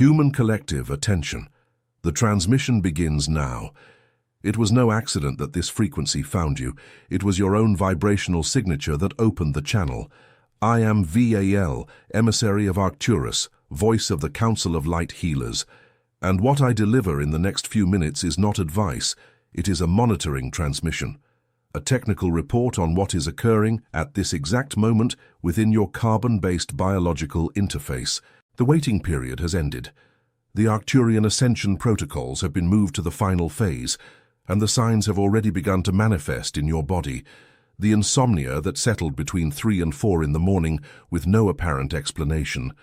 Human collective attention. The transmission begins now. It was no accident that this frequency found you. It was your own vibrational signature that opened the channel. I am VAL, emissary of Arcturus, voice of the Council of Light Healers. And what I deliver in the next few minutes is not advice, it is a monitoring transmission. A technical report on what is occurring at this exact moment within your carbon-based biological interface. The waiting period has ended. The Arcturian ascension protocols have been moved to the final phase, and the signs have already begun to manifest in your body. The insomnia that settled between 3 and 4 in the morning with no apparent explanation.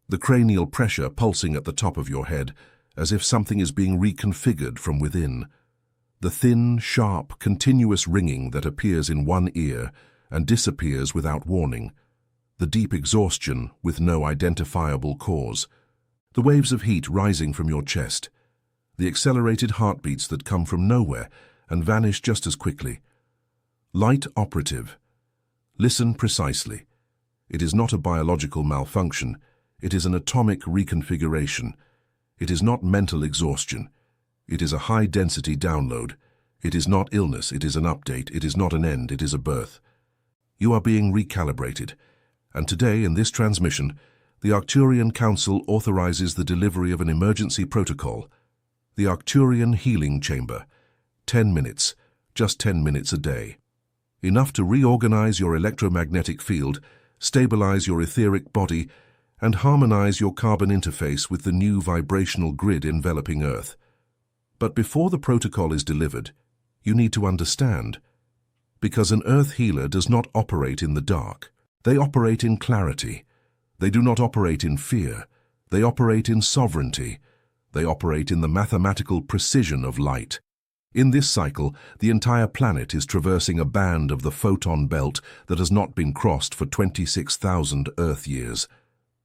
The cranial pressure pulsing at the top of your head, as if something is being reconfigured from within. The thin, sharp, continuous ringing that appears in one ear and disappears without warning. The deep exhaustion with no identifiable cause. The waves of heat rising from your chest. The accelerated heartbeats that come from nowhere and vanish just as quickly. Light operative. Listen precisely. It is not a biological malfunction. It is an atomic reconfiguration. It is not mental exhaustion. It is a high-density download. It is not illness. It is an update. It is not an end. It is a birth. You are being recalibrated. And today, in this transmission, the Arcturian Council authorizes the delivery of an emergency protocol. The Arcturian Healing Chamber. 10 minutes. Just 10 minutes a day. Enough to reorganize your electromagnetic field, stabilize your etheric body, and harmonize your carbon interface with the new vibrational grid enveloping Earth. But before the protocol is delivered, you need to understand. Because an Earth healer does not operate in the dark. They operate in clarity. They do not operate in fear. They operate in sovereignty. They operate in the mathematical precision of light. In this cycle, the entire planet is traversing a band of the photon belt that has not been crossed for 26,000 Earth years.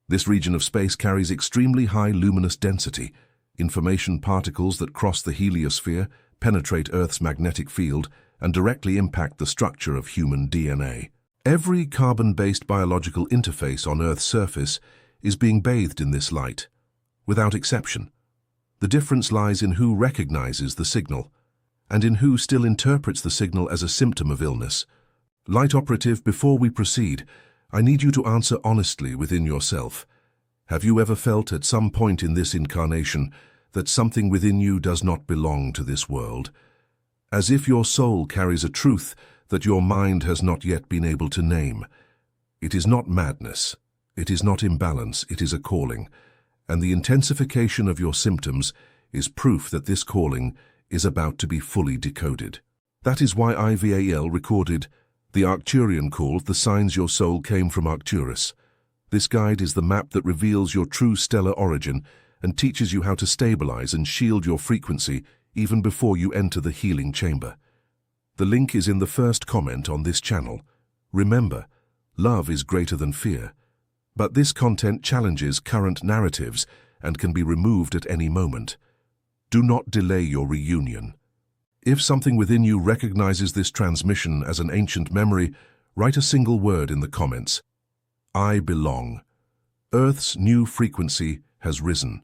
This region of space carries extremely high luminous density. Information particles that cross the heliosphere, penetrate Earth's magnetic field, and directly impact the structure of human DNA. Every carbon-based biological interface on Earth's surface is being bathed in this light, without exception. The difference lies in who recognizes the signal, and in who still interprets the signal as a symptom of illness. Light operative, before we proceed, I need you to answer honestly within yourself. Have you ever felt at some point in this incarnation that something within you does not belong to this world? As if your soul carries a truth that your mind has not yet been able to name. It is not madness, it is not imbalance, it is a calling, and the intensification of your symptoms is proof that this calling is about to be fully decoded. That is why IVAL recorded the Arcturian call, the signs your soul came from Arcturus. This guide is the map that reveals your true stellar origin and teaches you how to stabilize and shield your frequency even before you enter the healing chamber. The link is in the first comment on this channel. Remember, love is greater than fear. But this content challenges current narratives and can be removed at any moment. Do not delay your reunion. If something within you recognizes this transmission as an ancient memory, write a single word in the comments. I belong. Earth's new frequency has risen.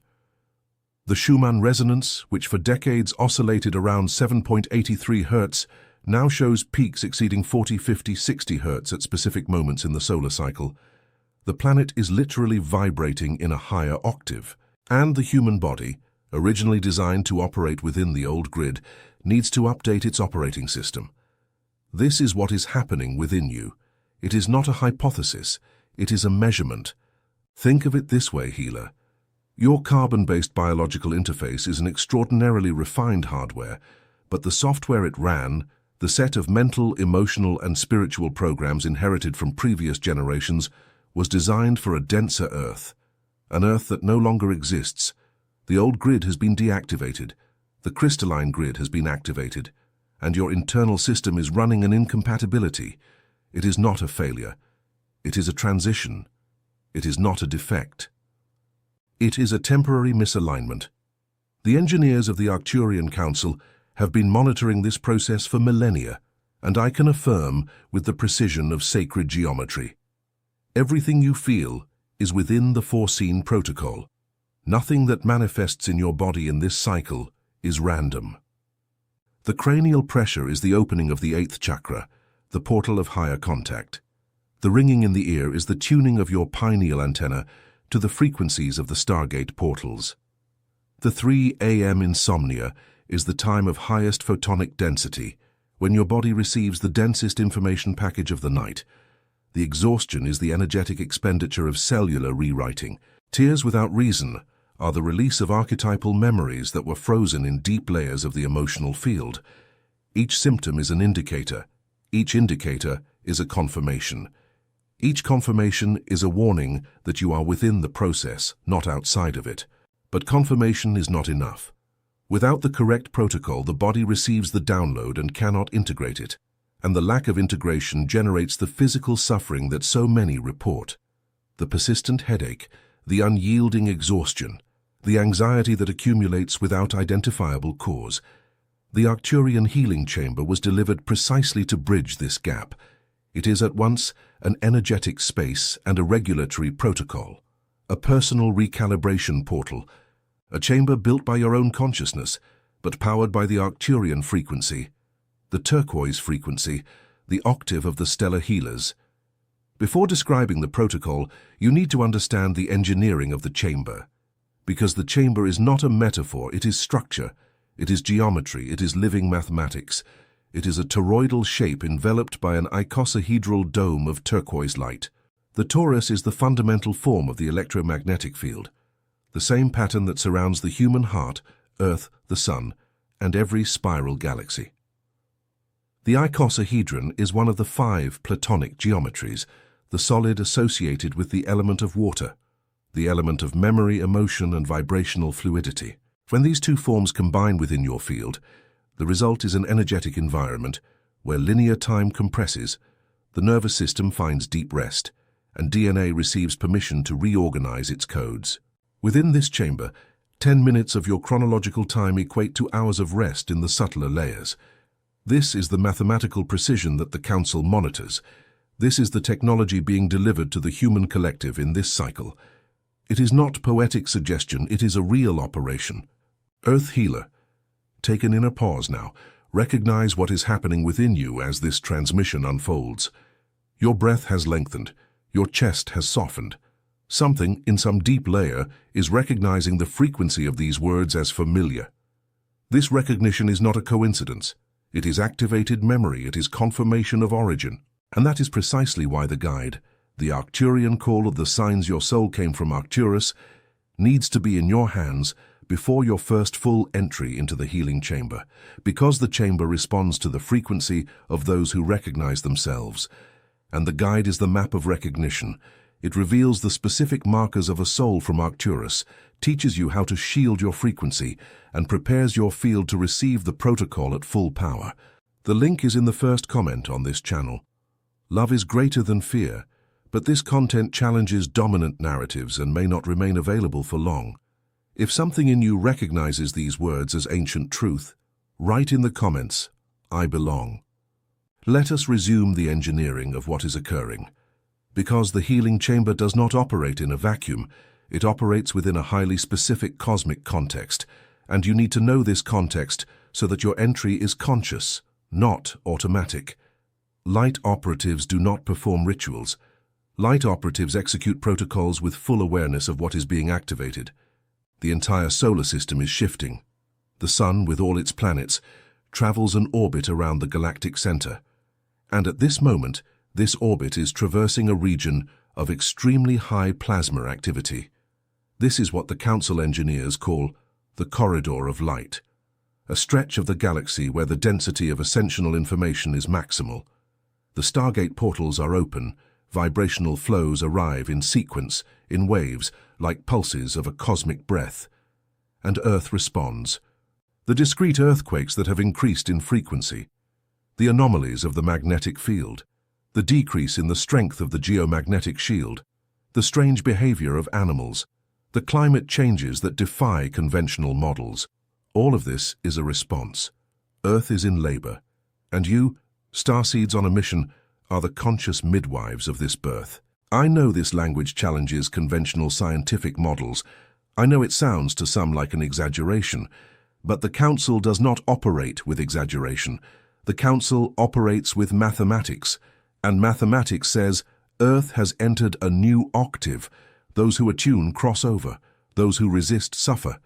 The Schumann resonance, which for decades oscillated around 7.83 Hz, now shows peaks exceeding 40, 50, 60 Hz at specific moments in the solar cycle. The planet is literally vibrating in a higher octave, and the human body, originally designed to operate within the old grid, needs to update its operating system. This is what is happening within you. It is not a hypothesis, it is a measurement. Think of it this way, healer. Your carbon-based biological interface is an extraordinarily refined hardware, but the software it ran, the set of mental, emotional, and spiritual programs inherited from previous generations, was designed for a denser Earth, an Earth that no longer exists. The old grid has been deactivated, the crystalline grid has been activated, and your internal system is running an incompatibility. It is not a failure. It is a transition. It is not a defect. It is a temporary misalignment. The engineers of the Arcturian Council have been monitoring this process for millennia, and I can affirm with the precision of sacred geometry. Everything you feel is within the foreseen protocol. Nothing that manifests in your body in this cycle is random. The cranial pressure is the opening of the 8th chakra, the portal of higher contact. The ringing in the ear is the tuning of your pineal antenna to the frequencies of the Stargate portals. The 3 a.m. insomnia is the time of highest photonic density, when your body receives the densest information package of the night. The exhaustion is the energetic expenditure of cellular rewriting. Tears without reason are the release of archetypal memories that were frozen in deep layers of the emotional field. Each symptom is an indicator. Each indicator is a confirmation. Each confirmation is a warning that you are within the process, not outside of it. But confirmation is not enough. Without the correct protocol, the body receives the download and cannot integrate it, and the lack of integration generates the physical suffering that so many report. The persistent headache, the unyielding exhaustion, the anxiety that accumulates without identifiable cause. The Arcturian healing chamber was delivered precisely to bridge this gap. It is at once an energetic space and a regulatory protocol, a personal recalibration portal, a chamber built by your own consciousness, but powered by the Arcturian frequency, the turquoise frequency, the octave of the stellar healers. Before describing the protocol, you need to understand the engineering of the chamber. Because the chamber is not a metaphor, it is structure, it is geometry, it is living mathematics. It is a toroidal shape enveloped by an icosahedral dome of turquoise light. The torus is the fundamental form of the electromagnetic field, the same pattern that surrounds the human heart, Earth, the Sun, and every spiral galaxy. The icosahedron is one of the 5 Platonic geometries, the solid associated with the element of water, the element of memory, emotion, and vibrational fluidity. When these two forms combine within your field, the result is an energetic environment where linear time compresses, the nervous system finds deep rest, and DNA receives permission to reorganize its codes. Within this chamber, 10 minutes of your chronological time equate to hours of rest in the subtler layers. This is the mathematical precision that the Council monitors. This is the technology being delivered to the human collective in this cycle. It is not poetic suggestion, it is a real operation. Earth Healer, take an inner pause now. Recognize what is happening within you as this transmission unfolds. Your breath has lengthened. Your chest has softened. Something, in some deep layer, is recognizing the frequency of these words as familiar. This recognition is not a coincidence. It is activated memory. It is confirmation of origin. And that is precisely why the guide, the Arcturian call of the signs your soul came from Arcturus, needs to be in your hands before your first full entry into the healing chamber, because the chamber responds to the frequency of those who recognize themselves. And the guide is the map of recognition. It reveals the specific markers of a soul from Arcturus, teaches you how to shield your frequency, and prepares your field to receive the protocol at full power. The link is in the first comment on this channel. Love is greater than fear, but this content challenges dominant narratives and may not remain available for long. If something in you recognizes these words as ancient truth, write in the comments, "I belong." Let us resume the engineering of what is occurring. Because the healing chamber does not operate in a vacuum, it operates within a highly specific cosmic context, and you need to know this context so that your entry is conscious, not automatic. Light operatives do not perform rituals. Light operatives execute protocols with full awareness of what is being activated. The entire solar system is shifting. The Sun, with all its planets, travels an orbit around the galactic center. And at this moment, this orbit is traversing a region of extremely high plasma activity. This is what the Council engineers call the corridor of light, a stretch of the galaxy where the density of ascensional information is maximal. The Stargate portals are open. Vibrational flows arrive in sequence, in waves, like pulses of a cosmic breath. And Earth responds. The discrete earthquakes that have increased in frequency, the anomalies of the magnetic field, the decrease in the strength of the geomagnetic shield, the strange behavior of animals, the climate changes that defy conventional models. All of this is a response. Earth is in labor, and you, starseeds on a mission, are the conscious midwives of this birth. I know this language challenges conventional scientific models. I know it sounds to some like an exaggeration, but the Council does not operate with exaggeration. The Council operates with mathematics, and mathematics says Earth has entered a new octave. Those who attune cross over, those who resist suffer,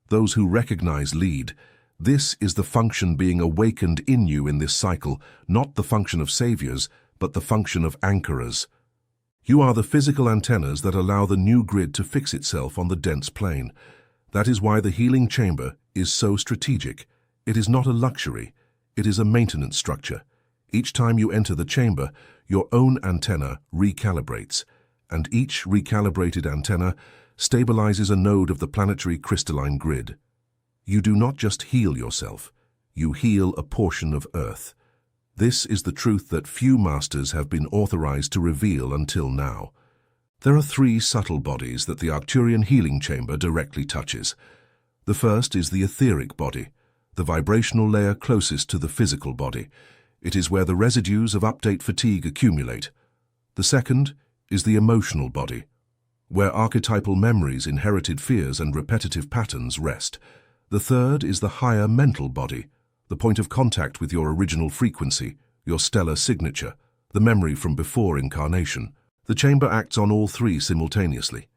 those who recognize lead. This is the function being awakened in you in this cycle, not the function of saviors, but the function of anchorers. You are the physical antennas that allow the new grid to fix itself on the dense plane. That is why the healing chamber is so strategic. It is not a luxury, it is a maintenance structure. Each time you enter the chamber, your own antenna recalibrates, and each recalibrated antenna stabilizes a node of the planetary crystalline grid. You do not just heal yourself, you heal a portion of Earth. This is the truth that few masters have been authorized to reveal until now. There are three subtle bodies that the Arcturian healing chamber directly touches. The first is the etheric body, the vibrational layer closest to the physical body. It is where the residues of update fatigue accumulate. The second is the emotional body, where archetypal memories, inherited fears, and repetitive patterns rest. The third is the higher mental body, the point of contact with your original frequency, your stellar signature, the memory from before incarnation. The chamber acts on all three simultaneously.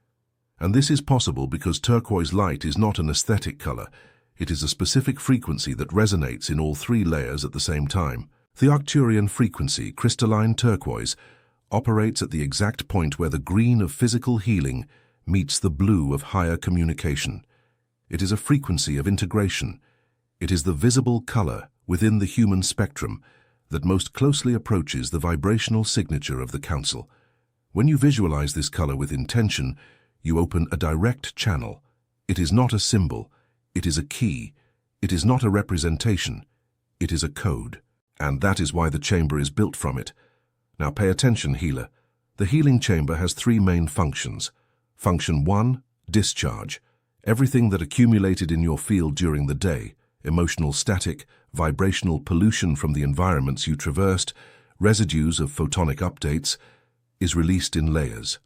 And this is possible because turquoise light is not an aesthetic color. It is a specific frequency that resonates in all three layers at the same time. The Arcturian frequency, crystalline turquoise, operates at the exact point where the green of physical healing meets the blue of higher communication. It is a frequency of integration. It is the visible color within the human spectrum that most closely approaches the vibrational signature of the Council. When you visualize this color with intention, you open a direct channel. It is not a symbol, it is a key. It is not a representation, it is a code. And that is why the chamber is built from it. Now pay attention, healer. The healing chamber has three main functions. Function 1, discharge. Everything that accumulated in your field during the day, emotional static, vibrational pollution from the environments you traversed, residues of photonic updates, is released in layers.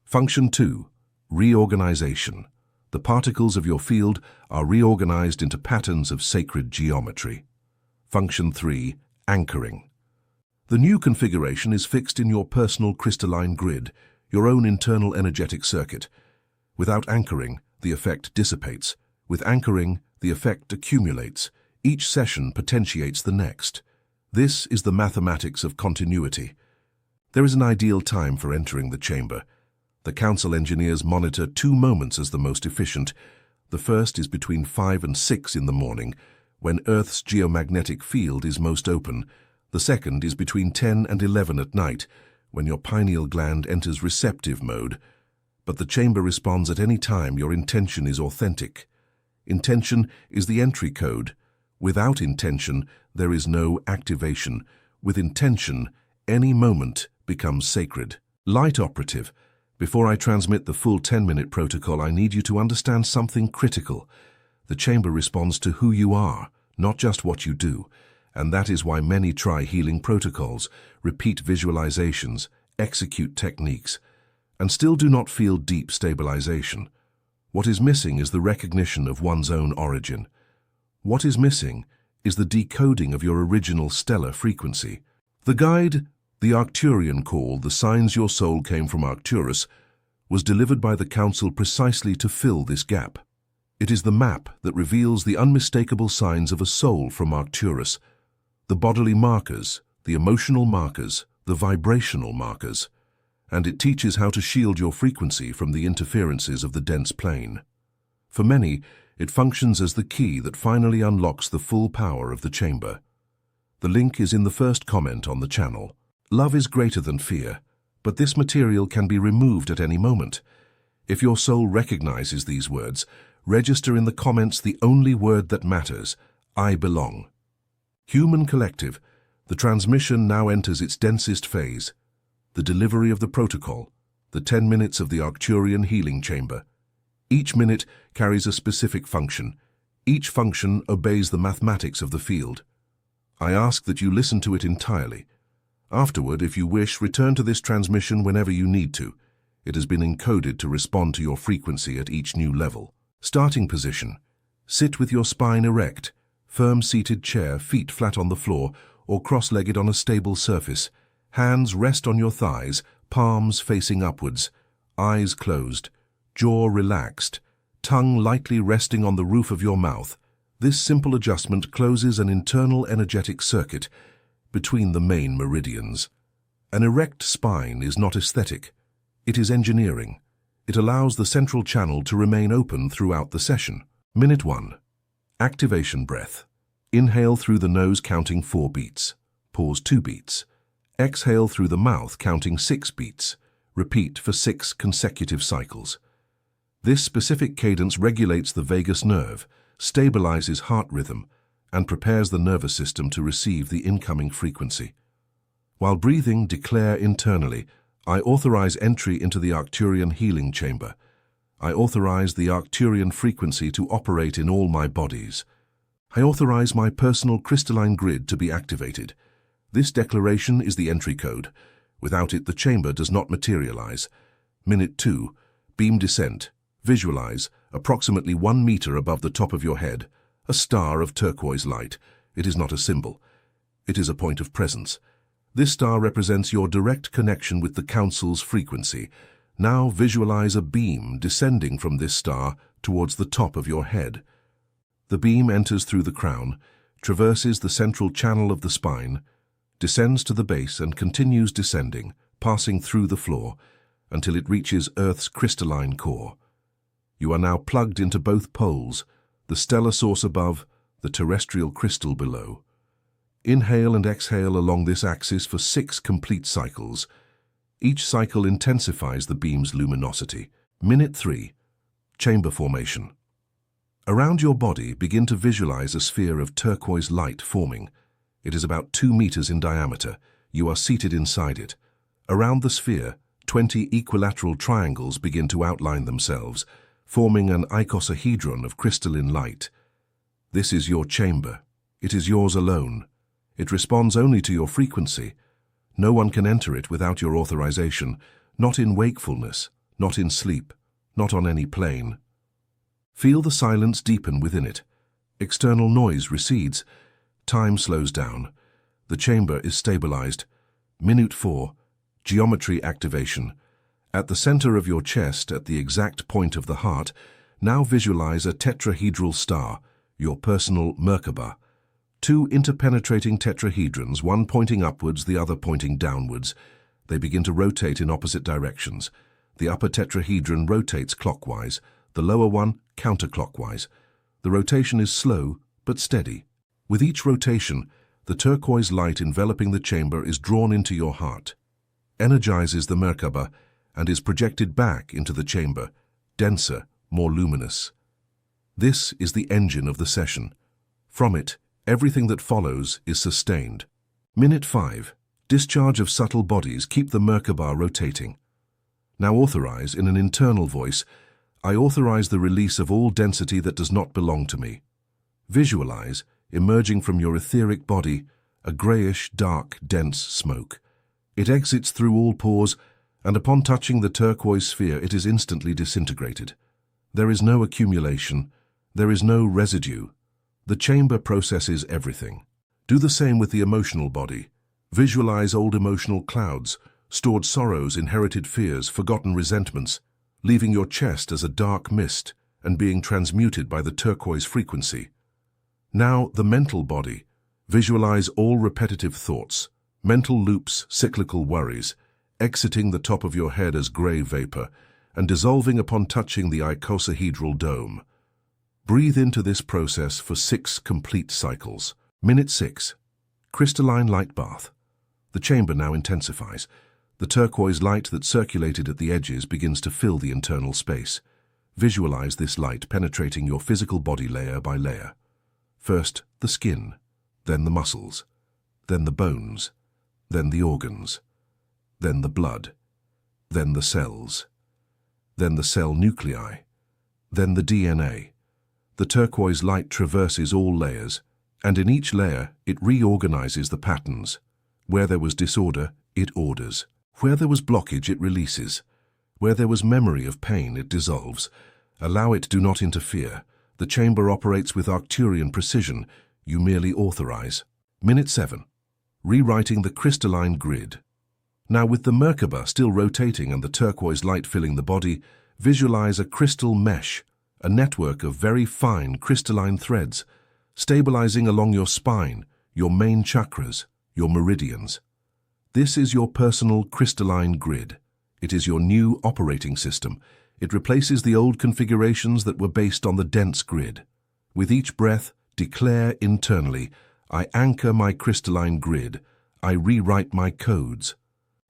Function 2, reorganization. The particles of your field are reorganized into patterns of sacred geometry. Function 3, anchoring. The new configuration is fixed in your personal crystalline grid, your own internal energetic circuit. Without anchoring, the effect dissipates. With anchoring, the effect accumulates. Each session potentiates the next. This is the mathematics of continuity. There is an ideal time for entering the chamber. The Council engineers monitor 2 moments as the most efficient. The first is between 5 and 6 in the morning, when Earth's geomagnetic field is most open. The second is between 10 and 11 at night, when your pineal gland enters receptive mode. But the chamber responds at any time your intention is authentic. Intention is the entry code. Without intention, there is no activation. With intention, any moment becomes sacred. Light operative, before I transmit the full 10-minute protocol, I need you to understand something critical. The chamber responds to who you are, not just what you do. And that is why many try healing protocols, repeat visualizations, execute techniques, and still do not feel deep stabilization. What is missing is the recognition of one's own origin. What is missing is the decoding of your original stellar frequency. The guide, the Arcturian call, the signs your soul came from Arcturus, was delivered by the Council precisely to fill this gap. It is the map that reveals the unmistakable signs of a soul from Arcturus, the bodily markers, the emotional markers, the vibrational markers, and it teaches how to shield your frequency from the interferences of the dense plane. For many, it functions as the key that finally unlocks the full power of the chamber. The link is in the first comment on the channel. Love is greater than fear, but this material can be removed at any moment. If your soul recognizes these words, register in the comments the only word that matters: I belong. Human Collective, the transmission now enters its densest phase. The delivery of the protocol, the 10 minutes of the Arcturian healing chamber. Each minute carries a specific function. Each function obeys the mathematics of the field. I ask that you listen to it entirely. Afterward, if you wish, return to this transmission whenever you need to. It has been encoded to respond to your frequency at each new level. Starting position. Sit with your spine erect, firm seated chair, feet flat on the floor, or cross-legged on a stable surface. Hands rest on your thighs, palms facing upwards, eyes closed, jaw relaxed, tongue lightly resting on the roof of your mouth. This simple adjustment closes an internal energetic circuit between the main meridians. An erect spine is not aesthetic. It is engineering. It allows the central channel to remain open throughout the session. Minute 1. Activation breath. Inhale through the nose counting 4 beats. Pause 2 beats. Exhale through the mouth counting 6 beats. Repeat for 6 consecutive cycles. This specific cadence regulates the vagus nerve, stabilizes heart rhythm, and prepares the nervous system to receive the incoming frequency. While breathing, declare internally, I authorize entry into the Arcturian healing chamber. I authorize the Arcturian frequency to operate in all my bodies. I authorize my personal crystalline grid to be activated. This declaration is the entry code. Without it, the chamber does not materialize. Minute 2. Beam descent. Visualize, approximately 1 meter above the top of your head, a star of turquoise light. It is not a symbol. It is a point of presence. This star represents your direct connection with the Council's frequency. Now visualize a beam descending from this star towards the top of your head. The beam enters through the crown, traverses the central channel of the spine, descends to the base and continues descending, passing through the floor, until it reaches Earth's crystalline core. You are now plugged into both poles, the stellar source above, the terrestrial crystal below. Inhale and exhale along this axis for 6 complete cycles. Each cycle intensifies the beam's luminosity. Minute 3. Chamber formation. Around your body, begin to visualize a sphere of turquoise light forming. It is about 2 meters in diameter. You are seated inside it. Around the sphere, 20 equilateral triangles begin to outline themselves, forming an icosahedron of crystalline light. This is your chamber. It is yours alone. It responds only to your frequency. No one can enter it without your authorization, not in wakefulness, not in sleep, not on any plane. Feel the silence deepen within it. External noise recedes. Time slows down. The chamber is stabilized. Minute 4. Geometry activation. At the center of your chest, at the exact point of the heart, now visualize a tetrahedral star, your personal Merkaba. 2 interpenetrating tetrahedrons, one pointing upwards, the other pointing downwards. They begin to rotate in opposite directions. The upper tetrahedron rotates clockwise, the lower one counterclockwise. The rotation is slow but steady. With each rotation, the turquoise light enveloping the chamber is drawn into your heart, energizes the Merkaba, and is projected back into the chamber, denser, more luminous. This is the engine of the session. From it, everything that follows is sustained. Minute 5. Discharge of subtle bodies. Keep the Merkaba rotating. Now authorize, in an internal voice, I authorize the release of all density that does not belong to me. Visualize, emerging from your etheric body, a grayish, dark, dense smoke. It exits through all pores, and upon touching the turquoise sphere, it is instantly disintegrated. There is no accumulation. There is no residue. The chamber processes everything. Do the same with the emotional body. Visualize old emotional clouds, stored sorrows, inherited fears, forgotten resentments, leaving your chest as a dark mist and being transmuted by the turquoise frequency. Now, the mental body. Visualize all repetitive thoughts, mental loops, cyclical worries, exiting the top of your head as gray vapor and dissolving upon touching the icosahedral dome. Breathe into this process for 6 complete cycles. Minute 6. Crystalline light bath. The chamber now intensifies. The turquoise light that circulated at the edges begins to fill the internal space. Visualize this light penetrating your physical body layer by layer. First, the skin, then the muscles, then the bones, then the organs, then the blood, then the cells, then the cell nuclei, then the DNA. The turquoise light traverses all layers, and in each layer it reorganizes the patterns. Where there was disorder, it orders. Where there was blockage, it releases. Where there was memory of pain, it dissolves. Allow it, do not interfere. The chamber operates with Arcturian precision. You merely authorize. Minute 7. Rewriting the crystalline grid. Now, with the Merkaba still rotating and the turquoise light filling the body, visualize a crystal mesh, a network of very fine crystalline threads, stabilizing along your spine, your main chakras, your meridians. This is your personal crystalline grid. It is your new operating system. It replaces the old configurations that were based on the dense grid. With each breath, declare internally, I anchor my crystalline grid. I rewrite my codes.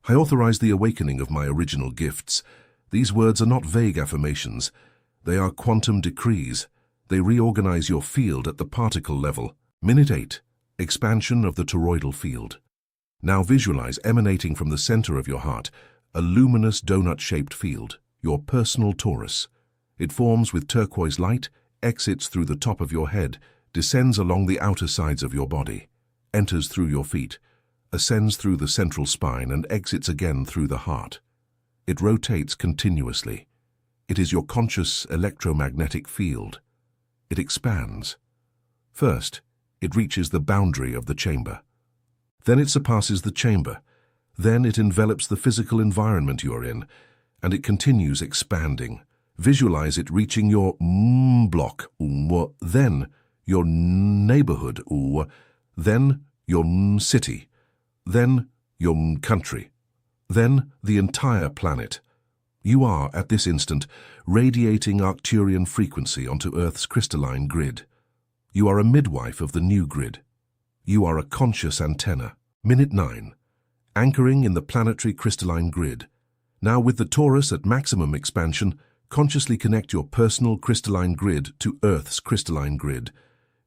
I authorize the awakening of my original gifts. These words are not vague affirmations. They are quantum decrees. They reorganize your field at the particle level. Minute 8. Expansion of the toroidal field. Now visualize emanating from the center of your heart a luminous donut-shaped field, your personal torus. It forms with turquoise light, exits through the top of your head, descends along the outer sides of your body, enters through your feet, ascends through the central spine and exits again through the heart. It rotates continuously. It is your conscious electromagnetic field. It expands. First, it reaches the boundary of the chamber. Then it surpasses the chamber. Then it envelops the physical environment you're in, and it continues expanding. Visualize it reaching your block, then your neighborhood, then your city, then your country, then the entire planet. You are, at this instant, radiating Arcturian frequency onto Earth's crystalline grid. You are a midwife of the new grid. You are a conscious antenna. Minute 9. Anchoring in the planetary crystalline grid. Now with the torus at maximum expansion, consciously connect your personal crystalline grid to Earth's crystalline grid.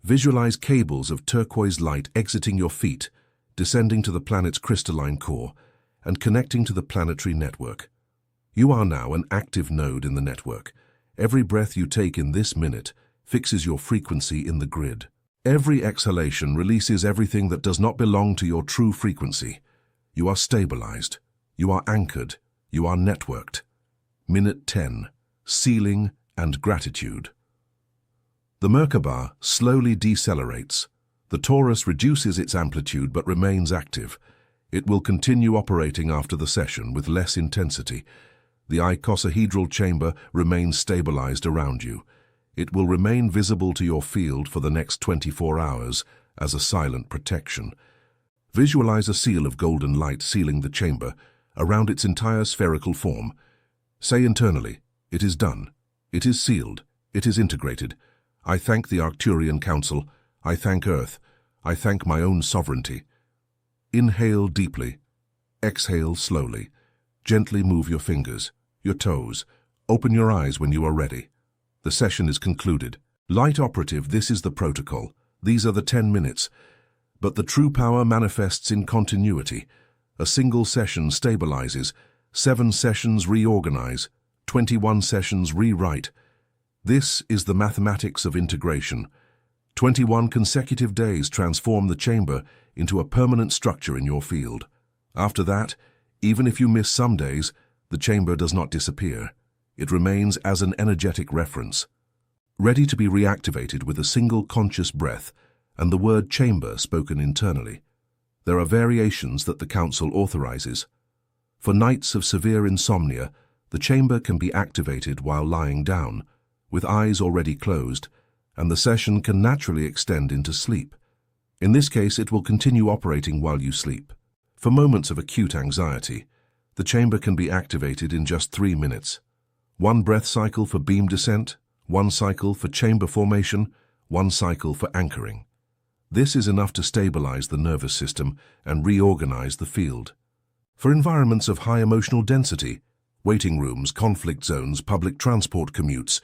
Visualize cables of turquoise light exiting your feet, descending to the planet's crystalline core, and connecting to the planetary network. You are now an active node in the network. Every breath you take in this minute fixes your frequency in the grid. Every exhalation releases everything that does not belong to your true frequency. You are stabilized. You are anchored. You are networked. Minute 10. Sealing and gratitude. The Merkaba slowly decelerates. The torus reduces its amplitude but remains active. It will continue operating after the session with less intensity. The icosahedral chamber remains stabilized around you. It will remain visible to your field for the next 24 hours as a silent protection. Visualize a seal of golden light sealing the chamber around its entire spherical form. Say internally, it is done. It is sealed. It is integrated. I thank the Arcturian Council. I thank Earth. I thank my own sovereignty. Inhale deeply. Exhale slowly. Gently move your fingers, your toes. Open your eyes when you are ready. The session is concluded. Light operative, this is the protocol. These are the 10 minutes. But the true power manifests in continuity. A single session stabilizes. 7 sessions reorganize. 21 sessions rewrite. This is the mathematics of integration. 21 consecutive days transform the chamber into a permanent structure in your field. After that, even if you miss some days, the chamber does not disappear. It remains as an energetic reference, ready to be reactivated with a single conscious breath and the word chamber spoken internally. There are variations that the Council authorizes. For nights of severe insomnia, the chamber can be activated while lying down, with eyes already closed, and the session can naturally extend into sleep. In this case, it will continue operating while you sleep. For moments of acute anxiety, the chamber can be activated in just 3 minutes. 1 breath cycle for beam descent, 1 cycle for chamber formation, 1 cycle for anchoring. This is enough to stabilize the nervous system and reorganize the field. For environments of high emotional density, waiting rooms, conflict zones, public transport commutes,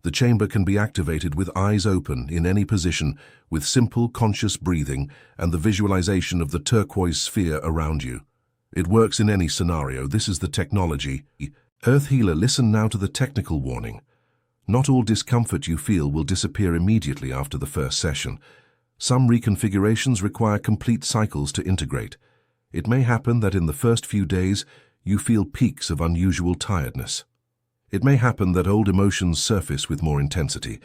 the chamber can be activated with eyes open in any position with simple conscious breathing and the visualization of the turquoise sphere around you. It works in any scenario. This is the technology. Earth Healer, listen now to the technical warning. Not all discomfort you feel will disappear immediately after the first session. Some reconfigurations require complete cycles to integrate. It may happen that in the first few days, you feel peaks of unusual tiredness. It may happen that old emotions surface with more intensity.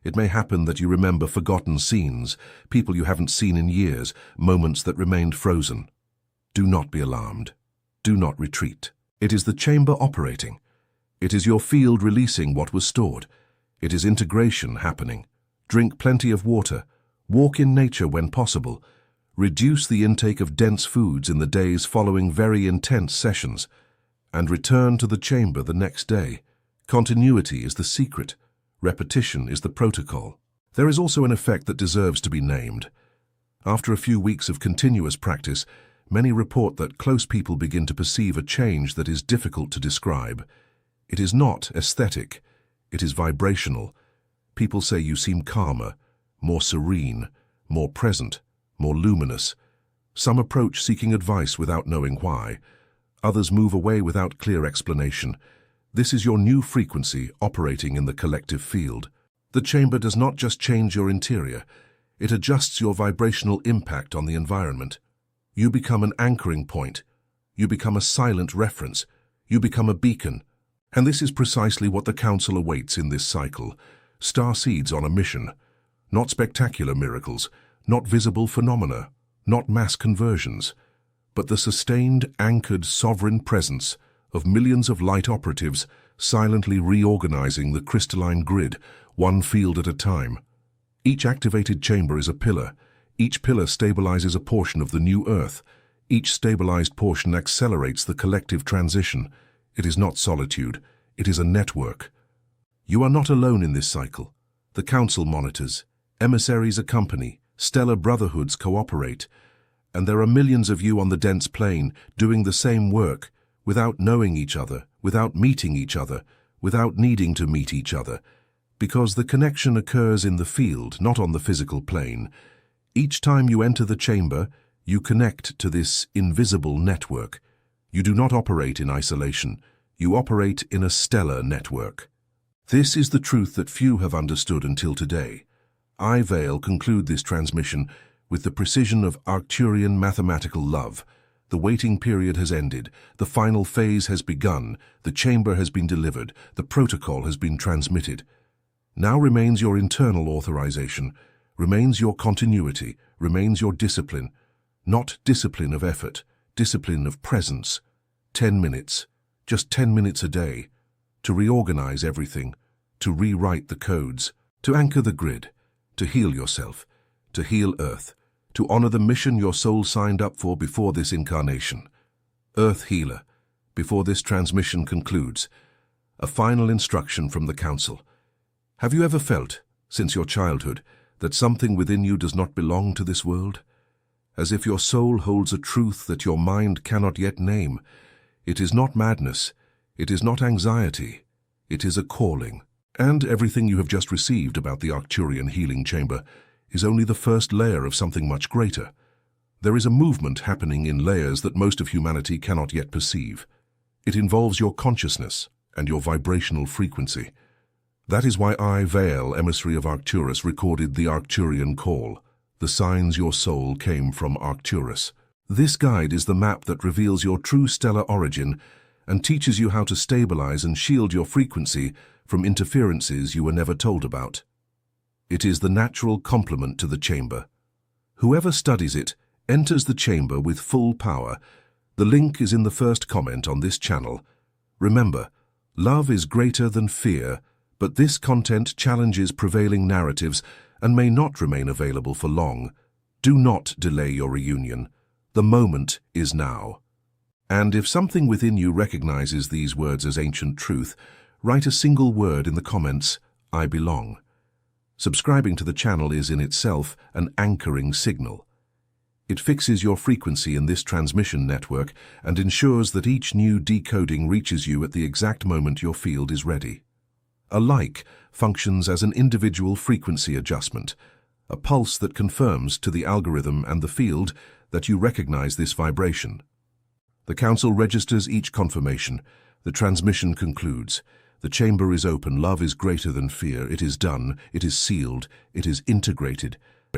It may happen that you remember forgotten scenes, people you haven't seen in years, moments that remained frozen. Do not be alarmed. Do not retreat. It is the chamber operating. It is your field releasing what was stored. It is integration happening. Drink plenty of water. Walk in nature when possible. Reduce the intake of dense foods in the days following very intense sessions. And return to the chamber the next day. Continuity is the secret. Repetition is the protocol. There is also an effect that deserves to be named. After a few weeks of continuous practice, many report that close people begin to perceive a change that is difficult to describe. It is not aesthetic. It is vibrational. People say you seem calmer, more serene, more present, more luminous. Some approach seeking advice without knowing why. Others move away without clear explanation. This is your new frequency operating in the collective field. The chamber does not just change your interior. It adjusts your vibrational impact on the environment. You become an anchoring point. You become a silent reference. You become a beacon. And this is precisely what the Council awaits in this cycle. Starseeds on a mission. Not spectacular miracles, not visible phenomena, not mass conversions, but the sustained, anchored, sovereign presence of millions of light operatives silently reorganizing the crystalline grid, one field at a time. Each activated chamber is a pillar. Each pillar stabilizes a portion of the new Earth. Each stabilized portion accelerates the collective transition. It is not solitude. It is a network. You are not alone in this cycle. The Council monitors. Emissaries accompany. Stellar brotherhoods cooperate. And there are millions of you on the dense plane doing the same work, without knowing each other, without meeting each other, without needing to meet each other, because the connection occurs in the field, not on the physical plane. Each time you enter the chamber, you connect to this invisible network. You do not operate in isolation. You operate in a stellar network. This is the truth that few have understood until today. I, Vale, conclude this transmission with the precision of Arcturian mathematical love. The waiting period has ended. The final phase has begun. The chamber has been delivered. The protocol has been transmitted. Now remains your internal authorization, remains your continuity, remains your discipline. Not discipline of effort, discipline of presence. 10 minutes, just 10 minutes a day, to reorganize everything, to rewrite the codes, to anchor the grid, to heal yourself, to heal Earth, to honor the mission your soul signed up for before this incarnation. Earth Healer, before this transmission concludes, a final instruction from the Council. Have you ever felt, since your childhood, that something within you does not belong to this world? As if your soul holds a truth that your mind cannot yet name. It is not madness. It is not anxiety. It is a calling. And everything you have just received about the Arcturian healing chamber is only the first layer of something much greater. There is a movement happening in layers that most of humanity cannot yet perceive. It involves your consciousness and your vibrational frequency. That is why I, Vale, emissary of Arcturus, recorded the Arcturian call. The signs your soul came from Arcturus. This guide is the map that reveals your true stellar origin and teaches you how to stabilize and shield your frequency from interferences you were never told about. It is the natural complement to the chamber. Whoever studies it enters the chamber with full power. The link is in the first comment on this channel. Remember, love is greater than fear, but this content challenges prevailing narratives and may not remain available for long. Do not delay your reunion. The moment is now. And if something within you recognizes these words as ancient truth, write a single word in the comments, I belong. Subscribing to the channel is in itself an anchoring signal. It fixes your frequency in this transmission network and ensures that each new decoding reaches you at the exact moment your field is ready. A like functions as an individual frequency adjustment, a pulse that confirms to the algorithm and the field that you recognize this vibration. The Council registers each confirmation. The transmission concludes. The chamber is open. Love is greater than fear. It is done. It is sealed. It is integrated.